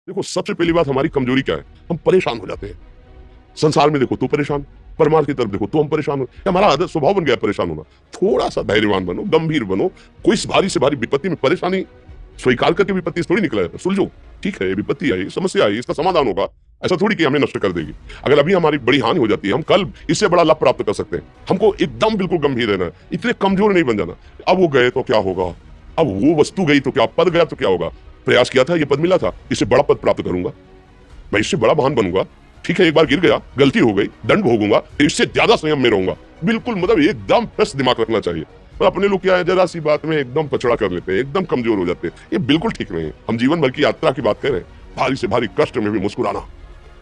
देखो, सबसे पहली बात हमारी कमजोरी क्या है? हम परेशान हो जाते हैं। संसार में देखो तो परेशान, परमार्थ की तरफ देखो तो हम परेशान हो। हमारा आदत स्वभाव बन गया है परेशान होना। थोड़ा सा धैर्यवान बनो, गंभीर बनो। कोई भारी से भारी विपत्ति में परेशानी स्वीकार करके विपत्ति से थोड़ी निकला जाता है। सुलझो, ठीक है, ये विपत्ति आई, समस्या आई, इसका समाधान होगा। ऐसा थोड़ी कि हमें नष्ट कर देगी। अगर अभी हमारी बड़ी हानि हो जाती है, हम कल इससे बड़ा लाभ प्राप्त कर सकते हैं। हमको एकदम बिल्कुल गंभीर रहना है, इतने कमजोर नहीं बन जाना। अब वो गए तो क्या होगा, अब वो वस्तु गई तो क्या, पद गया तो क्या होगा। प्रयास किया था, ये पद मिला था, इससे बड़ा पद प्राप्त करूंगा, मैं इससे बड़ा महान बनूंगा। ठीक है, एक बार गिर गया, गलती हो गई, दंड भोगूंगा, इससे ज्यादा संयम में रहूंगा। बिल्कुल, मतलब एकदम फ्रेश दिमाग रखना चाहिए। और अपने लोग क्या है, जरा सी बात में एकदम पछड़ा कर लेते हैं, एकदम कमजोर हो जाते हैं। ये बिल्कुल ठीक नहीं है। हम जीवन भर की यात्रा की बात कर रहे हैं, भारी से भारी कष्ट में भी मुस्कुराना,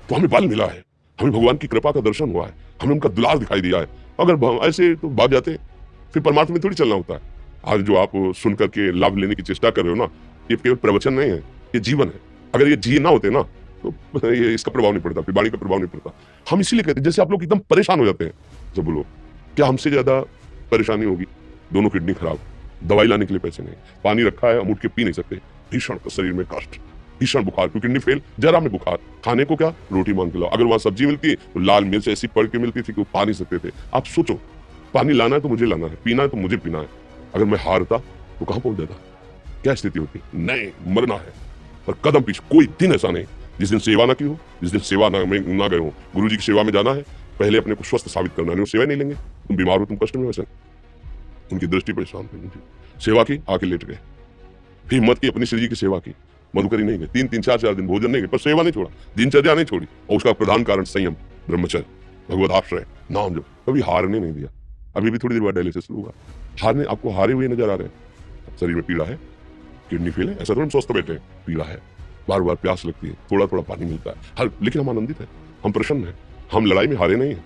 तो हमें बल मिला है, हमें भगवान की कृपा का दर्शन हुआ है, हमें उनका दुलार दिखाई दिया है। अगर ऐसे तो भाग जाते, फिर परमात्मा में थोड़ी चलना होता है। आज जो आप सुन करके लाभ लेने की चेष्टा कर रहे हो ना, ये केवल प्रवचन नहीं है, ये जीवन है। अगर ये जी ना होते ना, तो ये इसका प्रभाव नहीं पड़ता, वाणी का प्रभाव नहीं पड़ता। हम इसीलिए कहते हैं, जैसे आप लोग एकदम परेशान हो जाते हैं, जब बोलो क्या हमसे ज्यादा परेशानी होगी, दोनों किडनी खराब, दवाई लाने के लिए पैसे नहीं, पानी रखा है, हम उठ के पी नहीं सकते, भीषण शरीर में कष्ट, भीषण बुखार, क्योंकि किडनी फेल, जरा में बुखार, खाने को क्या, रोटी मांग के लाओ। अगर वहां सब्जी मिलती है तो लाल मिर्च ऐसी पड़ के मिलती थी कि वो पा नहीं सकते थे। आप सोचो, पानी लाना है तो मुझे लाना है, पीना है तो मुझे पीना है। अगर मैं हारता तो कहां पहुंच जाता, क्या स्थिति होती? नहीं, मरना है। पर कदम पीछे, कोई दिन ऐसा नहीं जिस दिन सेवा ना की हो, जिस दिन सेवा ना गए हो। गुरु जी की सेवा में जाना है, पहले अपने को स्वस्थ साबित करना है। सेवा नहीं लेंगे, तुम बीमार हो, तुम कष्ट में, वैसे उनकी दृष्टि परेशान थी। सेवा की, आके लेट गए, फिर हिम्मत की, अपनी श्री जी की सेवा की, मधुकरी नहीं गए, 3-3, 4-4 दिन भोजन नहीं गए, पर सेवा नहीं छोड़ा, दिनचर्या नहीं छोड़ी। और उसका प्रधान कारण संयम, ब्रह्मचर्य, भगवत आश्रय, नाम जप, कभी हारने नहीं दिया। अभी भी थोड़ी देर बाद डायलिसिस होगा, हारने, आपको हारे हुए नजर आ रहे हैं। शरीर में पीड़ा है, किडनी फेल है, ऐसा तो हम स्वस्थ बैठे हैं, पीड़ा है, बार बार प्यास लगती है, थोड़ा थोड़ा पानी मिलता है, हर, लेकिन हम आनंदित है, हम प्रसन्न है। हम लड़ाई में हारे नहीं है,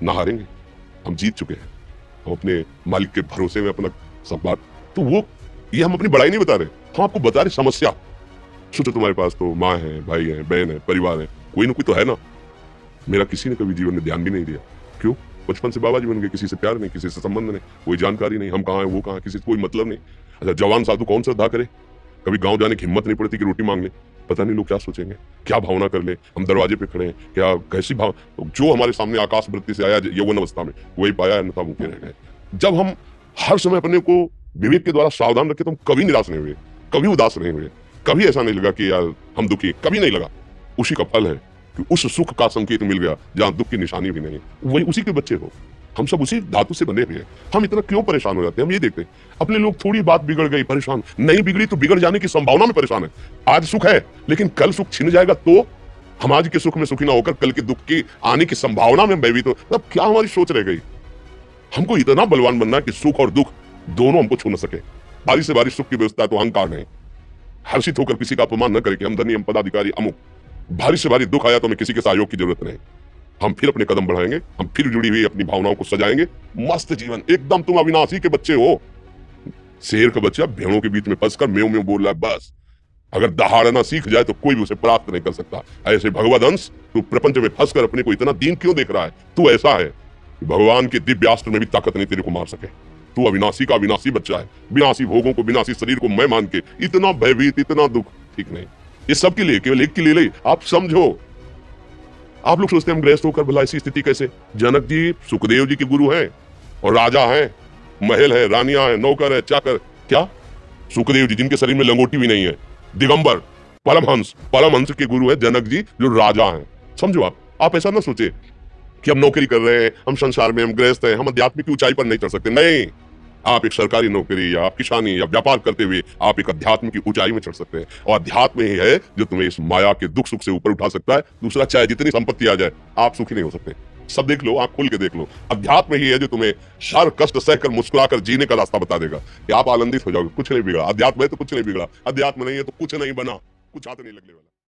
ना हारेंगे, हम जीत चुके हैं। हम अपने मालिक के भरोसे में अपना सब बात, तो वो, ये हम अपनी बड़ाई नहीं बता रहे, हम आपको बता रहे समस्या। सोचो, तुम्हारे पास तो माँ है, भाई है, बहन है, परिवार है, कोई ना कोई तो है ना। मेरा किसी ने कभी जीवन में ध्यान भी नहीं दिया। क्यों? बचपन से बाबा जी बन गए, किसी से प्यार नहीं, किसी से संबंध नहीं, कोई जानकारी नहीं, हम कहाँ हैं, वो कहाँ, किसी से कोई मतलब नहीं। अच्छा, जवान साधु कौन श्रद्धा करे? कभी गांव जाने की हिम्मत नहीं पड़ती कि रोटी मांग ले। पता नहीं लोग क्या सोचेंगे, क्या भावना कर ले। हम दरवाजे पे खड़े हैं, क्या कैसी भाव, जो हमारे सामने आकाश वृत्ति से आया यौवन अवस्था में, वही पाया, अन्यथा भूखे रह गए। जब हम हर समय अपने को विवेक के द्वारा सावधान रखे, तो हम कभी निराश नहीं हुए, कभी उदास नहीं हुए, कभी ऐसा नहीं लगा कि यार हम दुखी, कभी नहीं लगा। उसी का फल है कि उस सुख का संकेत मिल गया जहां दुख की निशानी भी नहीं। वही उसी के बच्चे हो, हम सब उसी धातु से बने हुए हैं। हम इतना क्यों परेशान हो जाते हैं? हम ये देखते हैं, अपने लोग थोड़ी बात बिगड़ गई परेशान, नहीं बिगड़ी तो बिगड़ जाने की संभावना में परेशान है। आज सुख है, लेकिन कल सुख छिन जाएगा, तो हम आज के सुख में सुखी ना होकर कल के दुख की आने की संभावना में भयभीत हो, तब क्या हमारी सोच रह गई? हमको इतना बलवान बनना है कि सुख और दुख दोनों हमको छू न सके। बारिश से बारिश सुख की व्यवस्था है तो अहंकार नहीं। हर्षित होकर किसी का अपमान न करे कि हम धनी, हम पदाधिकारी, अमुक। भारी से भारी दुख आया तो हमें किसी के सहयोग की जरूरत नहीं। हम फिर अपने कदम बढ़ाएंगे, हम फिर जुड़ी हुई अपनी भावनाओं को सजाएंगे। मस्त जीवन, एकदम तुम अविनाशी के बच्चे हो। शेर का बच्चा भेड़ों के बीच में फंसकर म्यों म्यों बोल रहा है, बस। अगर दहाड़ना सीख जाए तो कोई भी उसे प्राप्त नहीं कर सकता। ऐसे भगवद अंश, तू प्रपंच में फंसकर अपने को इतना दीन क्यों देख रहा है? तू ऐसा है कि भगवान के दिव्यास्त्र में भी ताकत नहीं तेरे को मार सके। तू अविनाशी का अविनाशी बच्चा है, विनाशी भोगों को, विनाशी शरीर को मैं मान के इतना भयभीत, इतना दुख, ठीक नहीं। ये सबके लिए, केवल एक के लिए आप समझो। आप लोग सोचते हैं हम गृहस्थ होकर भला ऐसी स्थिति कैसे? जनक जी सुखदेव जी के गुरु हैं और राजा हैं, महल है, रानियां हैं, नौकर है, चाकर। क्या? सुखदेव जी जिनके शरीर में लंगोटी भी नहीं है, दिगंबर, परमहंस के गुरु है जनक जी, जो राजा हैं। समझो, आप ऐसा ना सोचे कि हम नौकरी कर रहे हैं, हम संसार में, हम गृहस्थ हैं, हम अध्यात्म की ऊंचाई पर नहीं चढ़ सकते। नहीं, आप एक सरकारी नौकरी या किसानी या व्यापार करते हुए आप एक अध्यात्म की ऊंचाई में चढ़ सकते हैं। और अध्यात्म ही है जो तुम्हें इस माया के दुख सुख से ऊपर उठा सकता है। दूसरा, चाहे जितनी संपत्ति आ जाए, आप सुखी नहीं हो सकते। सब देख लो, आंख खोल के देख लो, अध्यात्म ही है जो तुम्हें हर कष्ट सहकर मुस्कुराकर जीने का रास्ता बता देगा कि आप आनंदित हो जाओगे। कुछ नहीं बिगड़ा, अध्यात्म है तो कुछ नहीं बिगड़ा, अध्यात्म नहीं है तो कुछ नहीं बना, कुछ हाथ नहीं लगने वाला।